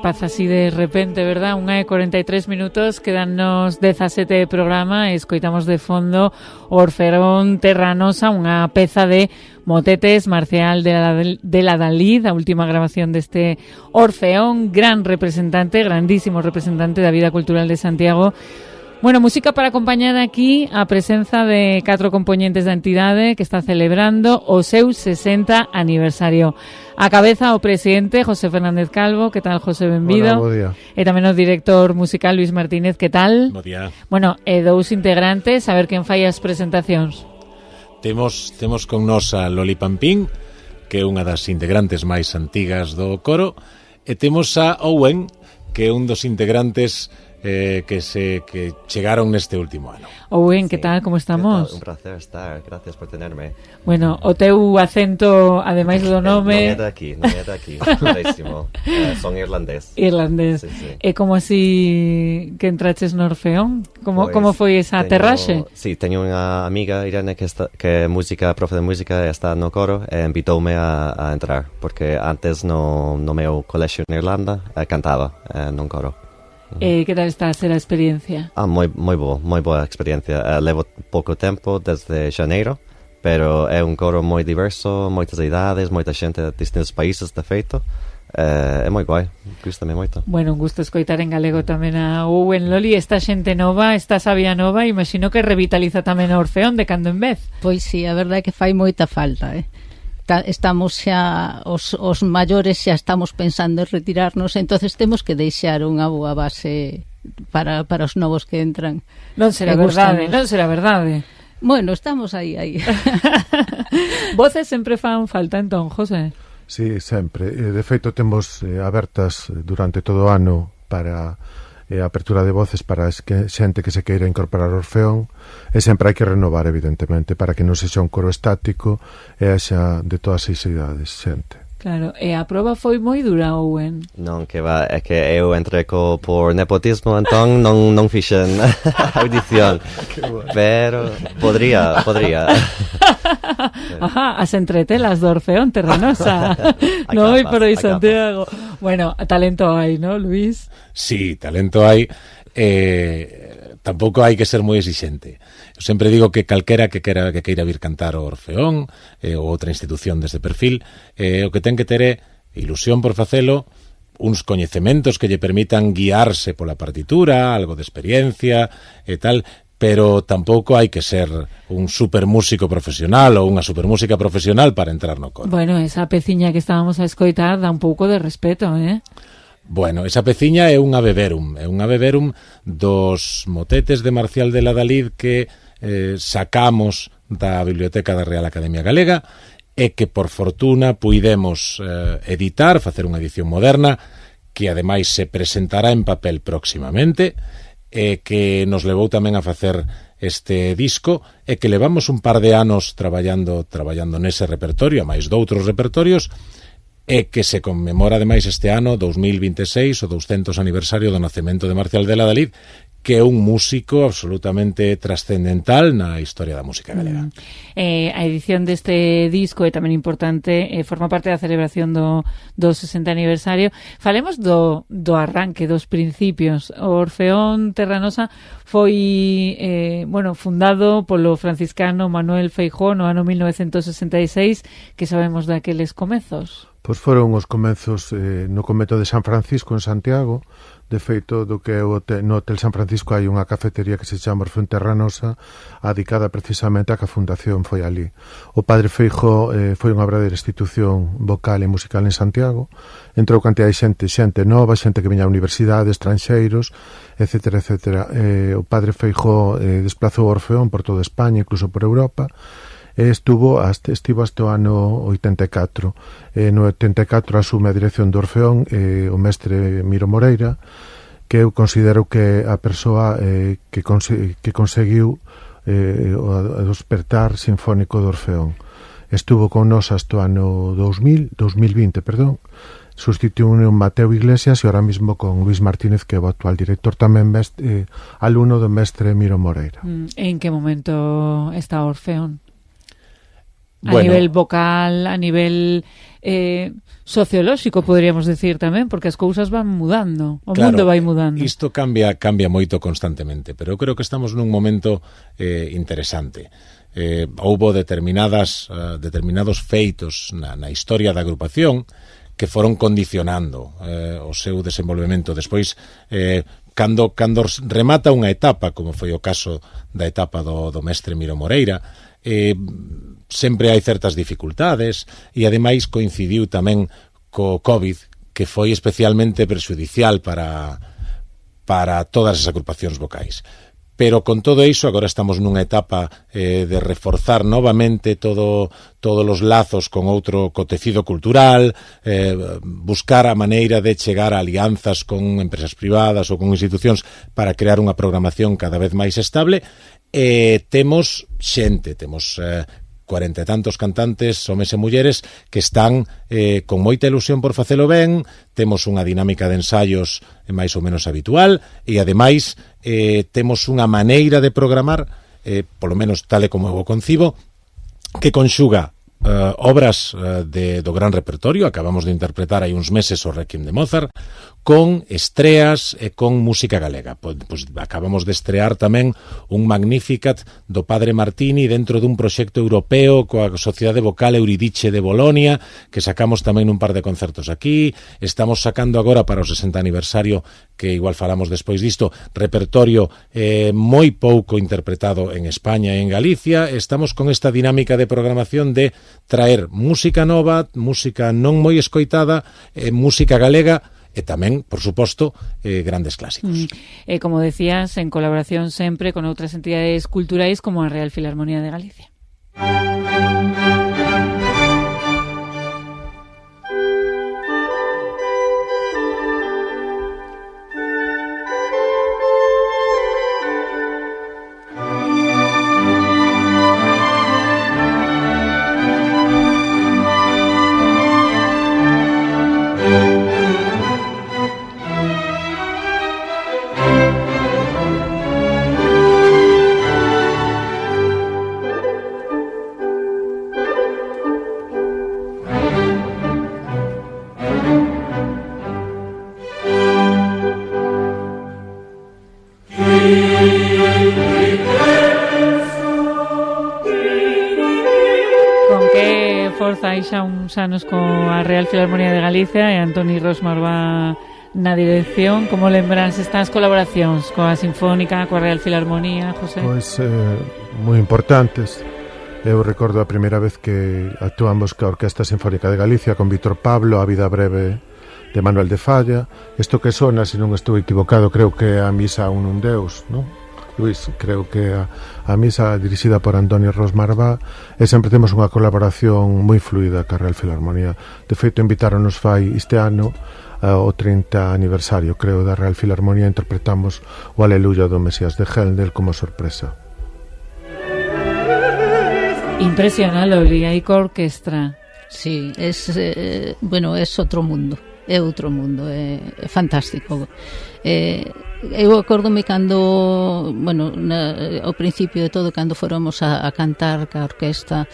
pasa así de repente, verdad? 1:43 minutos, quedannos 17 programa e escoitamos de fondo Orfeón Terranosa, unha peza de motetes Marcial de la Dalid, a última grabación deste Orfeón, gran representante, grandísimo representante da vida cultural de Santiago. Bueno, música para acompañar aquí a presenza de 4 componentes da entidade que está celebrando o seu 60 aniversario. A cabeza o presidente José Fernández Calvo. Que tal, José? Benvido. Hola, bo día. E tamén o director musical Luis Martínez. Que tal? Bo día. Bueno, e 2 integrantes, a ver quen fai as presentacións. Temos con nos a Loli Pampín, que é unha das integrantes máis antigas do coro, e temos a Owen, que é un dos integrantes que chegaron neste último ano. Owen, que tal? Como estamos? Un placer estar, gracias por tenerme. Bueno, o teu acento, ademais do nome... Non é daqui, clarísimo. Son irlandés. Irlandés. Sí. E como así que entraches no Orfeón? Como foi esa aterraxe? Sí, teño unha amiga, Irene, que é música, profe de música, está no coro, e invitoume a entrar, porque antes no meu colexio en Irlanda cantaba nun coro. Que tal está a ser a experiencia? Moi boa experiencia. Levo pouco tempo, desde xaneiro, pero é un coro moi diverso, moitas idades, moita xente de distintos países, de feito. É moi guai, gustame moito. Bueno, un gusto escoitar en galego tamén a Owen. Loli, esta xente nova, esta sabia nova, imagino que revitaliza tamén a Orfeón de cando en vez. Pois sí, a verdade é que fai moita falta, estamos xa os maiores xa estamos pensando en retirarnos, entonces temos que deixar unha boa base para os novos que entran. Non será verdade. Bueno, estamos aí. Voces sempre fan falta entón, José? Sí, sempre. De feito, temos abertas durante todo o ano para a apertura de voces para xente que se queira incorporar ao Orfeón, e sempre hai que renovar, evidentemente, para que non sexa un coro estático e xa de todas as idades, xente. Claro, e a proba foi moi dura, Owen? Non, que va, é que eu entrei por nepotismo, entón non fixen audición. Pero podría. Ajá, as entretelas do Orfeón Terranosa. Non vai por aí, Santiago. Bueno, talento hai, ¿no, Luis? Sí, talento hai. Tampouco hai que ser moi exixente. Eu sempre digo que calquera que queira vir cantar o Orfeón ou outra institución deste perfil, o que ten que ter é ilusión por facelo, uns coñecementos que lle permitan guiarse pola partitura, algo de experiencia e tal, pero tampouco hai que ser un supermúsico profesional ou unha supermúsica profesional para entrar no coro. Bueno, esa peciña que estábamos a escoitar dá un pouco de respeto, Bueno, esa peciña é unha beberum dos motetes de Marcial de la Dalid que sacamos da Biblioteca da Real Academia Galega e que por fortuna puidemos editar, facer unha edición moderna que ademais se presentará en papel próximamente e que nos levou tamén a facer este disco e que levamos un par de anos traballando nese repertorio, a máis doutros repertorios, e que se conmemora ademais este ano 2026 o 200 aniversario do nacemento de Marcial de la Dalid, que é un músico absolutamente trascendental na historia da música galega. A edición deste disco é tamén importante, forma parte da celebración do 60 aniversario. Falemos do arranque, dos principios. O Orfeón Terranosa foi fundado polo franciscano Manuel Feijóo no ano 1966, que sabemos daqueles comezos. Pois foron os comezos no convento de San Francisco en Santiago. De feito, do que no Hotel San Francisco hai unha cafetería que se chama Orfeón Terranosa, dedicada precisamente a que a fundación foi ali. O padre Feijóo foi unha verdadeira institución vocal e musical en Santiago. Entrou cantidad de xente nova, xente que viña a universidades, estranxeiros, etcétera. O padre Feijóo desplazou o Orfeón por toda España, incluso por Europa. Estivo hasta o ano 84. No 84 asume a dirección do Orfeón o mestre Miro Moreira, que eu considero que a persoa que conseguiu o despertar sinfónico do Orfeón. Estuvo con nos hasta o ano 2020, sustituiu un Mateo Iglesias e ahora mismo con Luis Martínez, que é o actual director, tamén alumno do mestre Miro Moreira. En que momento está Orfeón? A nivel vocal, a nivel sociolóxico, poderíamos decir tamén, porque as cousas van mudando, o mundo vai mudando. Isto cambia moito constantemente, pero eu creo que estamos nun momento interesante. Houbo determinados feitos na historia da agrupación que foron condicionando o seu desenvolvemento. Despois, cando remata unha etapa, como foi o caso da etapa do mestre Miro Moreira, sempre hai certas dificultades e ademais coincidiu tamén co COVID, que foi especialmente perxudicial para todas as agrupacións vocais. Pero con todo iso agora estamos nunha etapa de reforzar novamente todos os lazos con outro tecido cultural, buscar a maneira de chegar a alianzas con empresas privadas ou con institucións para crear unha programación cada vez máis estable. Temos xente, temos 40 e tantos cantantes, homes e mulleres, que están con moita ilusión por facelo ben. Temos unha dinámica de ensaios máis ou menos habitual e, ademais, temos unha maneira de programar, polo menos tal e como eu o concibo, que conxuga obras do gran repertorio. Acabamos de interpretar hai uns meses o Requiem de Mozart, con estreas e con música galega. Pois acabamos de estrear tamén un Magnificat do Padre Martini dentro dun proxecto europeo coa Sociedade Vocal Euridice de Bolonia, que sacamos tamén un par de concertos aquí. Estamos sacando agora para o 60 aniversario, que igual falamos despois disto, repertorio moi pouco interpretado en España e en Galicia. Estamos con esta dinámica de programación de traer música nova, música non moi escoitada, música galega, e tamén, por suposto, grandes clásicos. E como decías, en colaboración sempre con outras entidades culturais como a Real Filarmonía de Galicia. Hai xa uns anos coa Real Filarmonía de Galicia e Antoni Rosmar va na dirección. Como lembras estas colaboracións coa Sinfónica, coa Real Filarmonía, José? Pois moi importantes. Eu recordo a primeira vez que actuamos coa Orquesta Sinfónica de Galicia con Víctor Pablo, A vida breve de Manuel de Falla. Isto que sona, se non estou equivocado, creo que é a Misa a un Deus, non? Luís, creo que a misa dirixida por Antonio Rosmarvá, e sempre temos unha colaboración moi fluida ca Real Filarmonía. De feito, invitáronos fai este ano o 30 aniversario, creo, da Real Filarmonía. Interpretamos o Aleluya do Mesías de Händel como sorpresa. Impresionante, Olivia, e co orquestra. Sí, es outro mundo. É outro mundo, é fantástico. Eu acórdome cando, ao principio de todo, cando fóramos a cantar ca orquesta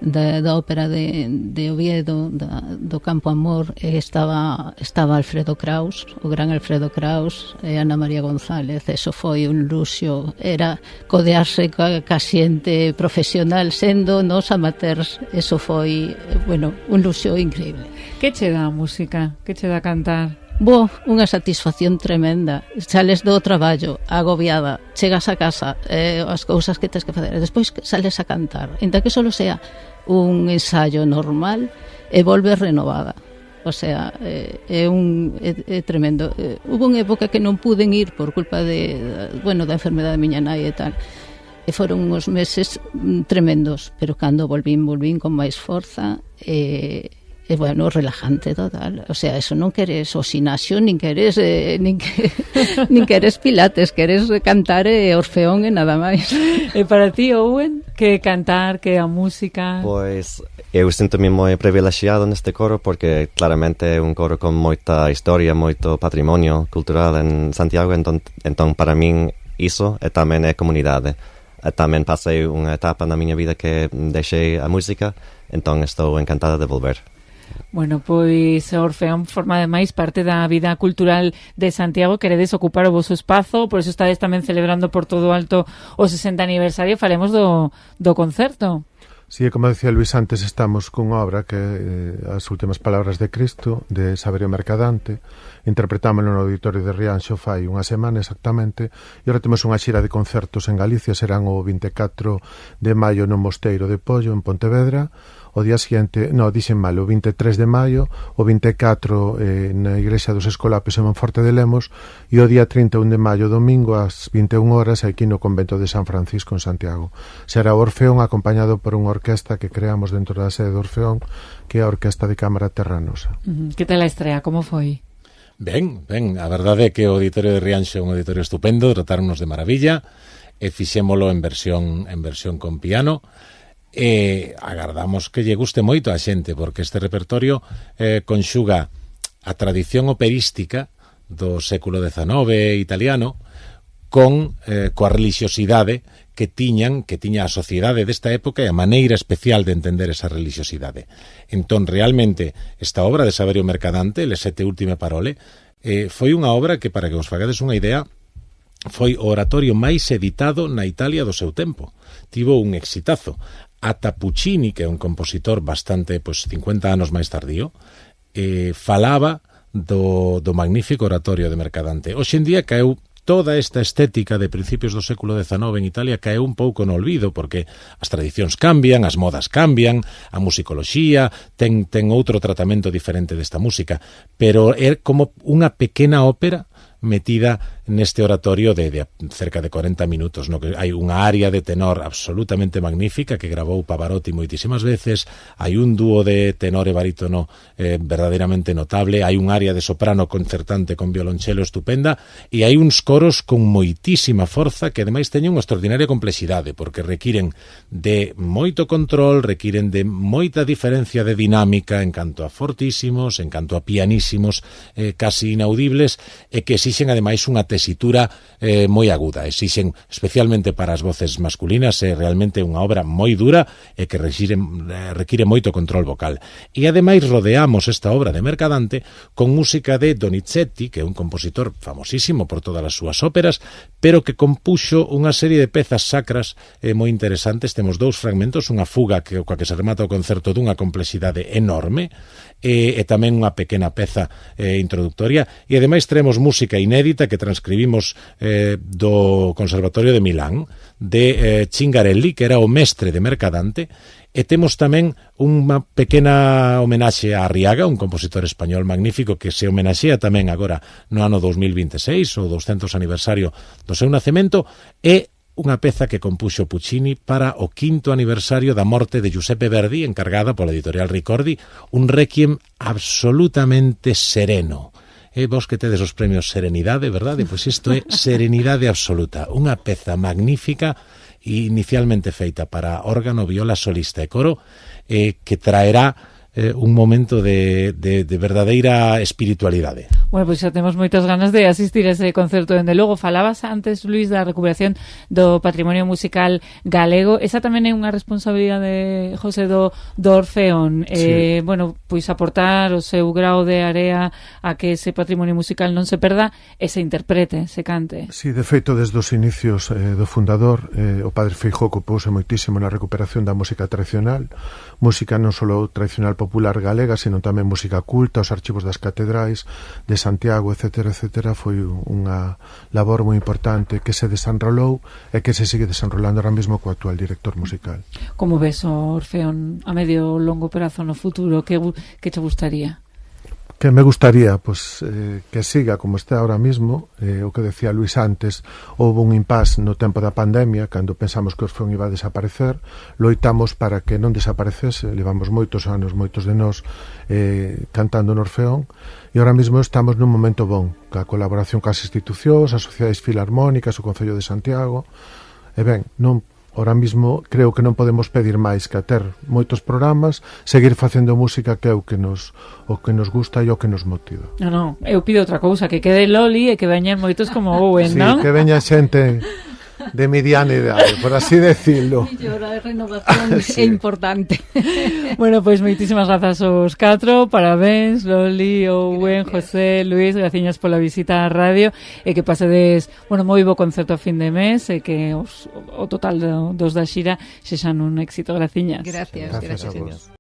da ópera de Oviedo, do Campo Amor, estaba Alfredo Kraus, o gran Alfredo Kraus, e Ana María González. Eso foi un luxo, era codearse ca xente profesional sendo nos amateurs. Eso foi, un luxo increíble. Que che dá a música? Que che dá cantar? Unha satisfacción tremenda. Sales do traballo agobiada, chegas a casa, as cousas que tens que facer, despois sales a cantar, ainda que solo sea un ensayo normal, e volves renovada. O sea, é tremendo. Hubo unha época que non puden ir por culpa da enfermedade da miña nai e tal, e foron uns meses tremendos, pero cando volvín con máis forza, relajante total. O sea, eso non queres o sinasio, nin queres pilates, queres cantar Orfeón e nada máis. E para ti, Owen, que cantar, que a música? Pois eu sinto-me moi privilexiado neste coro, porque claramente é un coro con moita historia, moito patrimonio cultural en Santiago, entón para min iso e tamén é comunidade. Tamén pasei unha etapa na miña vida que deixei a música, entón estou encantada de volver. Bueno, pois o Orfeón forma ademais parte da vida cultural de Santiago. Queredes ocupar o vosso espazo, por eso estades tamén celebrando por todo alto o 60 aniversario. Falemos do concerto. Sí, como decía Luis antes, estamos cunha obra que as últimas palabras de Cristo, de Saverio Mercadante. Interpretámoslo no Auditorio de Rianxo fai unha semana exactamente, e agora temos unha xira de concertos en Galicia. Serán o 24 de maio no Mosteiro de Pollo, en Pontevedra, o día seguinte, dixen mal, o 23 de maio, o 24 na Igrexa dos Escolapes en Monforte de Lemos, e o día 31 de maio, domingo, ás 21 horas, aquí no Convento de San Francisco en Santiago. Será o Orfeón acompañado por unha orquesta que creamos dentro da sede do Orfeón, que é a Orquesta de Cámara Terranosa. Que tal a estrea? Como foi? Ben, a verdade é que o Auditorio de Rianxo é un auditorio estupendo, tratáronos de maravilla, e fixémolo en versión con piano, e agardamos que lle guste moito a xente, porque este repertorio conxuga a tradición operística do século XIX italiano coa religiosidade que tiña a sociedade desta época e a maneira especial de entender esa religiosidade. Entón, realmente, esta obra de Saverio Mercadante, Le sette ultime parole, foi unha obra que, para que vos fagades unha idea, foi o oratorio máis editado na Italia do seu tempo. Tivo un exitazo. Ata Puccini, que é un compositor bastante, 50 anos máis tardío, falaba do magnífico oratorio de Mercadante. Hoxe en día caeu toda esta estética de principios do século XIX en Italia, caeu un pouco no olvido, porque as tradicións cambian, as modas cambian, a musicoloxía ten outro tratamento diferente desta música, pero é como unha pequena ópera metida neste oratorio de cerca de 40 minutos, no que hai unha área de tenor absolutamente magnífica que gravou Pavarotti moitísimas veces, hai un dúo de tenor e barítono verdadeiramente notable, hai un área de soprano concertante con violonchelo estupenda, e hai uns coros con moitísima forza que ademais teñen unha extraordinaria complexidade, porque requiren de moito control, requiren de moita diferencia de dinámica en canto a fortísimos, en canto a pianísimos casi inaudibles, e que exixen ademais unha tesitura moi aguda, exixen especialmente para as voces masculinas, é realmente unha obra moi dura e que require moito control vocal. E ademais rodeamos esta obra de Mercadante con música de Donizetti, que é un compositor famosísimo por todas as súas óperas, pero que compuxo unha serie de pezas sacras moi interesantes. Temos dous fragmentos, unha fuga coa que se remata o concerto dunha complexidade enorme, e tamén unha pequena peza introductoria, e ademais traemos música inédita que transcribimos do Conservatorio de Milán, de Cingarelli, que era o mestre de Mercadante, e temos tamén unha pequena homenaxe a Arriaga, un compositor español magnífico que se homenaxea tamén agora no ano 2026, o 200 aniversario do seu nacemento, e unha peza que compuxo Puccini para o 5º aniversario da morte de Giuseppe Verdi, encargada pola editorial Ricordi, un requiem absolutamente sereno. E vos que tedes os premios Serenidade, verdade? Pois isto é serenidade absoluta, unha peza magnífica inicialmente feita para órgano, viola, solista e coro, que traerá un momento de verdadeira espiritualidade. Bueno, pois xa temos moitas ganas de asistir a ese concerto. Dende logo, falabas antes, Luis, da recuperación do patrimonio musical galego. Esa tamén é unha responsabilidade, José, do Orfeón. Sí. Bueno, pois aportar o seu grao de area a que ese patrimonio musical non se perda e se interprete, se cante. Sí, de feito, desde os inicios do fundador, o padre Feijóo ocupouse moitísimo na recuperación da música tradicional, música non só tradicional popular galega, sino tamén música culta, os archivos das catedrais de Santiago, etcétera, etcétera. Foi unha labor moi importante que se desenrolou e que se sigue desenrolando ahora mesmo co actual director musical. Como ves o Orfeón a medio longo prazo no futuro? Que te gustaría? Que me gustaría, pues, que siga como está ahora mismo. O que decía Luis antes, houve un impasse no tempo da pandemia, cando pensamos que o Orfeón iba a desaparecer, loitamos para que non desaparecese, levamos moitos anos, moitos de nós, cantando no Orfeón, e ahora mesmo estamos nun momento bon, ca colaboración cas institucións, as sociedades filarmónicas, o Concello de Santiago, e ben, non ahora mismo creo que non podemos pedir máis que a ter moitos programas, seguir facendo música que é o que nos gusta e o que nos motiva. Non, eu pido outra cousa, que quede Loli e que veñan moitos como Owen, sí, non? Que veña xente de mediana idade, por así decirlo. Mellora de renovación é importante. Bueno, pois moitísimas grazas aos 4, parabéns, Loli, Owen, José, Luis, graciñas pola visita á radio, e que pasedes, bueno, moi bo concerto a fin de mes, e que o total dos da xira sexan un éxito, graciñas. Gracias. Gracias a vos.